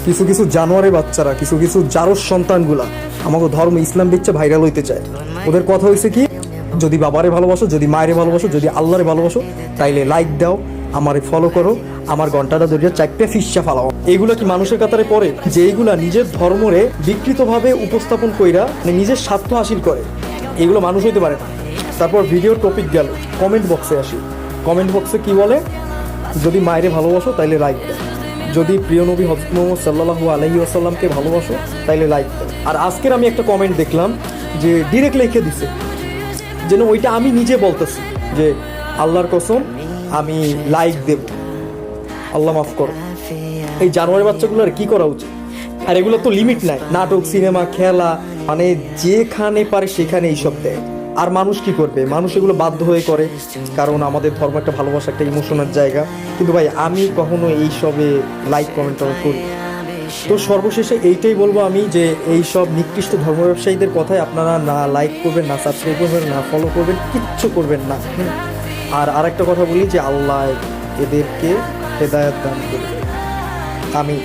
কিছু কিছু জানোয়ারের বাচ্চারা, কিছু কিছু জারজ সন্তানগুলা আমাকে ধর্ম ইসলাম বিচ্ছে ভাইরাল হইতে চায়। ওদের কথা হয়েছে কি, যদি বাবারে ভালোবাসো, যদি মায়েরে ভালোবাসো, যদি আল্লাহরে ভালোবাসো, তাইলে লাইক দাও, আমারে ফলো করো, আমার ঘন্টাটা ধরিয়া চারটে ফিসা ফালাও। এইগুলা কি মানুষের কাতারে পড়ে যে এইগুলা নিজের ধর্মরে বিকৃতভাবে উপস্থাপন কইরা নিজের স্বার্থ হাসিল করে? এগুলো মানুষ হইতে পারে না। তারপর ভিডিও টপিক গেল, কমেন্ট বক্সে আসি। কমেন্ট বক্সে কি বলে, যদি মায়েরে ভালোবাসো তাইলে লাইক দাও, যদি প্রিয় নবী হযরত মুহাম্মদ সাল্লাল্লাহু আলাইহি ওয়াসাল্লামকে ভালোবাসো তাইলে লাইক দাও। আর আজকের আমি একটা কমেন্ট দেখলাম যে ডিরেক্ট লিখে দিছে, যেন ওইটা আমি নিজে বলতেছি যে আল্লাহর কসম আমি লাইক দেব, আল্লাহ মাফ করো। এই জানোয়ারের বাচ্চাগুলোর কি করা উচিত? আর এগুলো তো লিমিট নাই, নাটক, সিনেমা, খেলা, মানে যেখানে পারে সেখানে এইসব দেয়। আর মানুষ কি করবে? মানুষ এগুলো বাধ্য হয়ে করে, কারণ আমাদের ধর্ম একটা ভালোবাসা, একটা ইমোশনের জায়গা। কিন্তু ভাই আমি কখনো এইসবে লাইক কমেন্ট করি। তো সর্বশেষে এইটাই বলবো আমি, যে এইসব নিকৃষ্ট ধর্ম ব্যবসায়ীদের কথায় আপনারা না লাইক করবেন, না সাবস্ক্রাইব করবেন, না ফলো করবেন, কিচ্ছু করবেন না। আর আরেকটা কথা বলি যে আল্লাহ এদেরকে হেদায়েত দান করবে। আমিন।